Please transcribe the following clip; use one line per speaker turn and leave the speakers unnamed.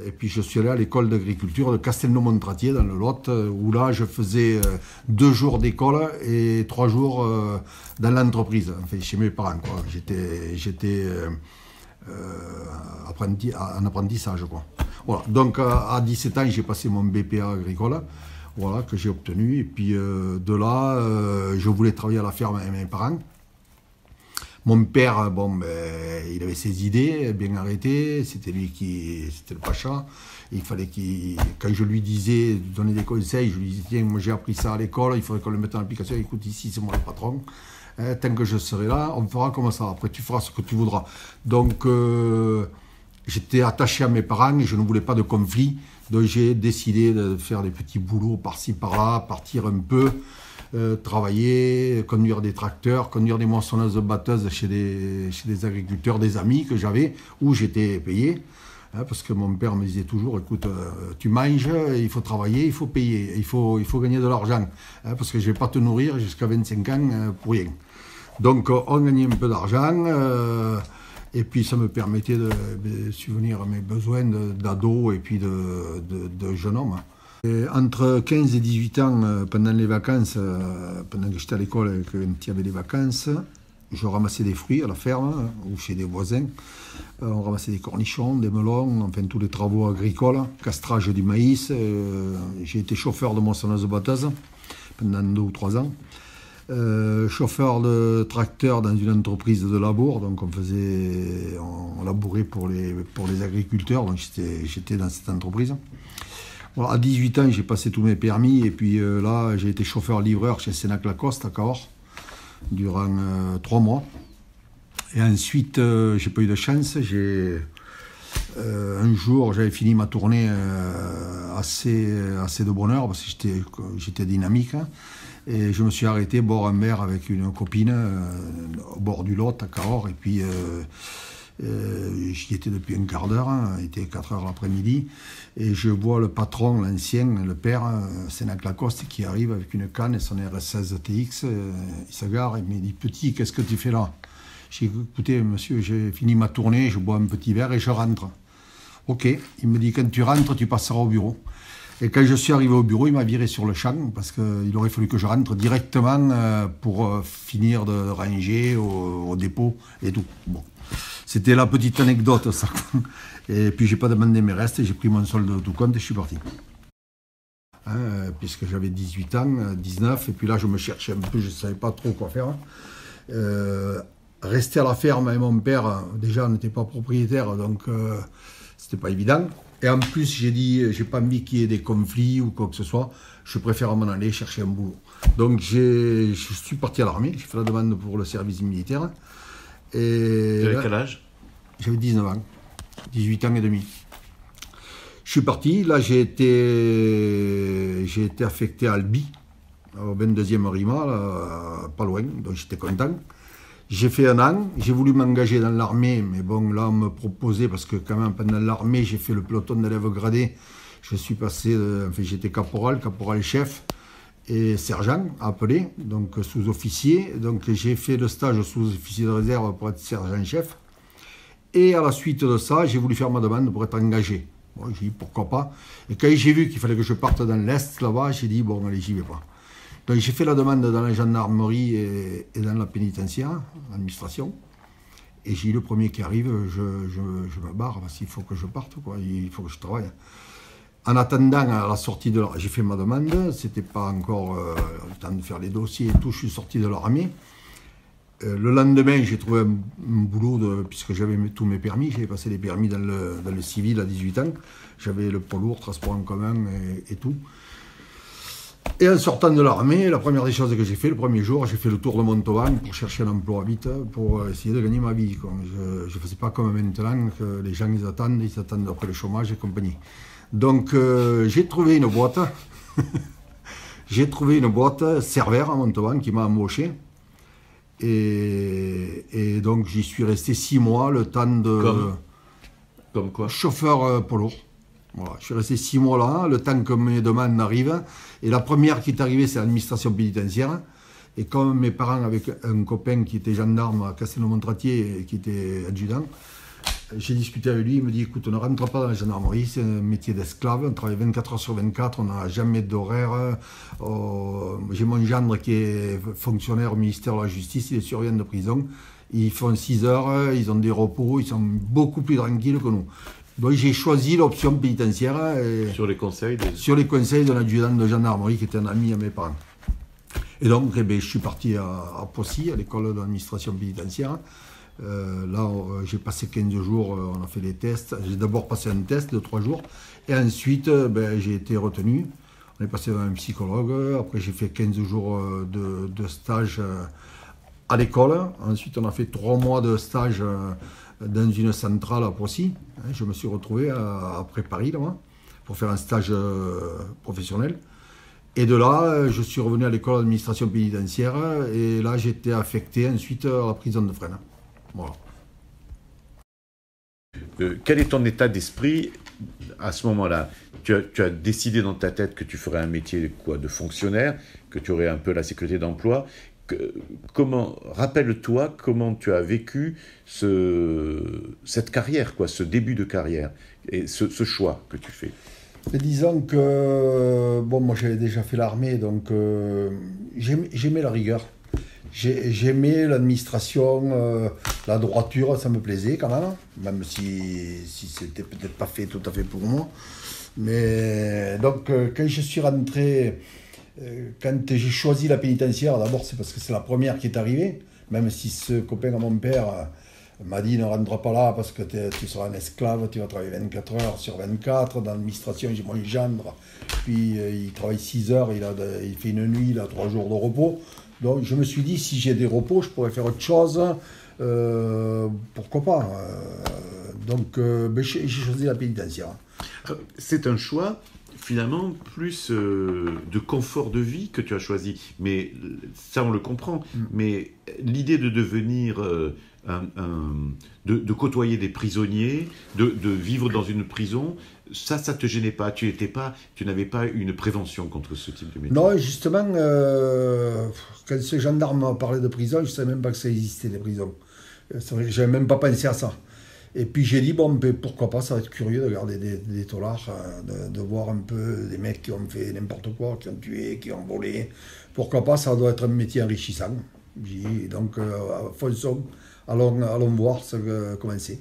et puis je suis allé à l'école d'agriculture de Castelnau-Montratier dans le Lot, où là je faisais 2 jours d'école et 3 jours dans l'entreprise, enfin chez mes parents, quoi. J'étais en apprentissage, quoi. Voilà. Donc à 17 ans j'ai passé mon BPA agricole, voilà, que j'ai obtenu, et puis de là je voulais travailler à la ferme avec mes parents. Mon père, bon, ben, il avait ses idées bien arrêtées, c'était le pacha. Il fallait quand je lui disais, donner des conseils, je lui disais, tiens, moi j'ai appris ça à l'école, il faudrait qu'on le mette en application. Écoute, ici c'est moi le patron, tant que je serai là, on fera comme ça, après tu feras ce que tu voudras. Donc j'étais attaché à mes parents et je ne voulais pas de conflit, donc j'ai décidé de faire des petits boulots par-ci par-là, partir un peu. Travailler, conduire des tracteurs, conduire des moissonneuses batteuses chez des agriculteurs, des amis que j'avais, où j'étais payé. Parce que mon père me disait toujours, écoute, tu manges, il faut travailler, il faut payer, il faut gagner de l'argent. Parce que je ne vais pas te nourrir jusqu'à 25 ans pour rien. Donc on gagnait un peu d'argent, et puis ça me permettait de subvenir à mes besoins d'ado et puis de jeune homme. Et entre 15 et 18 ans, pendant les vacances, pendant que j'étais à l'école et qu'il y avait les vacances, je ramassais des fruits à la ferme ou chez des voisins. On ramassait des cornichons, des melons, enfin tous les travaux agricoles, castrage du maïs. J'ai été chauffeur de moissonneuse batteuse pendant 2 ou 3 ans. Chauffeur de tracteur dans une entreprise de labour, donc on labourait pour les agriculteurs, donc j'étais dans cette entreprise. Voilà, à 18 ans, j'ai passé tous mes permis et puis là, j'ai été chauffeur-livreur chez Sénac Lacoste à Cahors durant 3 mois. Et ensuite, j'ai pas eu de chance. Un jour, j'avais fini ma tournée assez de bonheur parce que j'étais dynamique. Hein, et je me suis arrêté bord en mer avec une copine au bord du Lot à Cahors. Et puis j'y étais depuis un quart d'heure, hein, il était 4 heures l'après-midi, et je vois le patron, l'ancien, le père, Sénac Lacoste, qui arrive avec une canne et son RS16 TX, il se gare, il me dit « Petit, qu'est-ce que tu fais là ?» J'ai dit « Écoutez, monsieur, j'ai fini ma tournée, je bois un petit verre et je rentre. » Ok, il me dit « Quand tu rentres, tu passeras au bureau. » Et quand je suis arrivé au bureau, il m'a viré sur le champ, parce qu'il aurait fallu que je rentre directement pour finir de ranger au dépôt et tout. Bon. C'était la petite anecdote, ça. Et puis, j'ai pas demandé mes restes, j'ai pris mon solde de tout compte et je suis parti. Hein, puisque j'avais 18 ans, 19, et puis là, je me cherchais un peu, je ne savais pas trop quoi faire. Rester à la ferme avec mon père, déjà, on n'était pas propriétaire, donc c'était pas évident. Et en plus, j'ai dit, j'ai pas envie qu'il y ait des conflits ou quoi que ce soit, je préfère m'en aller chercher un boulot. Donc, je suis parti à l'armée, j'ai fait la demande pour le service militaire.
Tu avais quel âge?
J'avais 19 ans, 18 ans et demi. Je suis parti, là j'ai été affecté à Albi, au 22e RIMA, là, pas loin, donc j'étais content. J'ai fait 1 an, j'ai voulu m'engager dans l'armée, mais bon, là on me proposait, parce que quand même pendant l'armée, j'ai fait le peloton d'élèves gradés, je suis passé, enfin j'étais caporal-chef, et sergent appelé, donc sous-officier. Donc j'ai fait le stage sous-officier de réserve pour être sergent-chef. Et à la suite de ça, j'ai voulu faire ma demande pour être engagé. Bon, j'ai dit pourquoi pas. Et quand j'ai vu qu'il fallait que je parte dans l'Est, là-bas, j'ai dit bon, allez, j'y vais pas. Donc j'ai fait la demande dans la gendarmerie et dans la pénitentiaire, l'administration. Et j'ai dit le premier qui arrive, je me barre parce qu'il faut que je parte, quoi. Il faut que je travaille. En attendant, à la sortie de j'ai fait ma demande, c'était pas encore le temps de faire les dossiers et tout, je suis sorti de l'armée. Le lendemain, j'ai trouvé un boulot, puisque j'avais tous mes permis, j'avais passé les permis dans le civil à 18 ans. J'avais le poids lourd, transport en commun et tout. Et en sortant de l'armée, la première des choses que j'ai fait, le premier jour, j'ai fait le tour de Montauban pour chercher un emploi vite, pour essayer de gagner ma vie, quoi. Je ne faisais pas comme maintenant, que les gens ils attendent après le chômage et compagnie. Donc j'ai trouvé une boîte, Servère à Montauban qui m'a embauché. Et donc j'y suis resté 6 mois, le temps de...
Comme quoi?
Chauffeur poids lourd. Voilà, je suis resté 6 mois là, le temps que mes demandes arrivent. Et la première qui est arrivée, c'est l'administration pénitentiaire. Et comme mes parents, avec un copain qui était gendarme à Castelnau-Montratier et qui était adjudant, J'ai discuté avec lui, il me dit écoute, on ne rentre pas dans la gendarmerie, c'est un métier d'esclave, on travaille 24 heures sur 24, on n'a jamais d'horaire. J'ai mon gendre qui est fonctionnaire au ministère de la Justice, il est surveillant de prison. Ils font 6 heures, ils ont des repos, ils sont beaucoup plus tranquilles que nous. Donc j'ai choisi l'option pénitentiaire.
Sur les conseils
Sur les conseils d'un adjudant de gendarmerie qui était un ami à mes parents. Et donc je suis parti à Poissy, à l'école d'administration pénitentiaire. Là, j'ai passé 15 jours, on a fait des tests. J'ai d'abord passé un test de 3 jours. Et ensuite, j'ai été retenu. On est passé devant un psychologue. Après, j'ai fait 15 jours de stage à l'école. Ensuite, on a fait 3 mois de stage dans une centrale à Poissy. Je me suis retrouvé après Paris, là, moi, pour faire un stage professionnel. Et de là, je suis revenu à l'école d'administration pénitentiaire. Et là, j'ai été affecté ensuite à la prison de Fresnes. Voilà.
Quel est ton état d'esprit à ce moment-là? Tu as décidé dans ta tête que tu ferais un métier de fonctionnaire, que tu aurais un peu la sécurité d'emploi. Rappelle-toi comment tu as vécu cette carrière, ce début de carrière, et ce choix que tu fais.
Et disons que, moi j'avais déjà fait l'armée, donc j'aimais la rigueur. J'aimais l'administration, la droiture, ça me plaisait quand même si c'était peut-être pas fait tout à fait pour moi. Mais donc quand je suis rentré, quand j'ai choisi la pénitentiaire, d'abord c'est parce que c'est la première qui est arrivée, même si ce copain à mon père m'a dit ne rentre pas là parce que tu seras un esclave, tu vas travailler 24 heures sur 24, dans l'administration j'ai mon gendre, puis il travaille 6 heures, il fait une nuit, il a 3 jours de repos. Donc je me suis dit, si j'ai des repos, je pourrais faire autre chose, pourquoi pas. Donc j'ai choisi la pénitentiaire.
C'est un choix, finalement, plus de confort de vie que tu as choisi. Mais ça, on le comprend. Mais l'idée de devenir, de côtoyer des prisonniers, de vivre dans une prison, ça te gênait pas. Tu n'avais pas une prévention contre ce type de métier.
Non, justement, quand ce gendarme parlait de prison, je ne savais même pas que ça existait, des prisons. Je n'avais même pas pensé à ça. Et puis j'ai dit, pourquoi pas, ça va être curieux de regarder des taulards, de voir un peu des mecs qui ont fait n'importe quoi, qui ont tué, qui ont volé. Pourquoi pas, ça doit être un métier enrichissant. J'ai dit, donc, fonçons, allons voir comment c'est.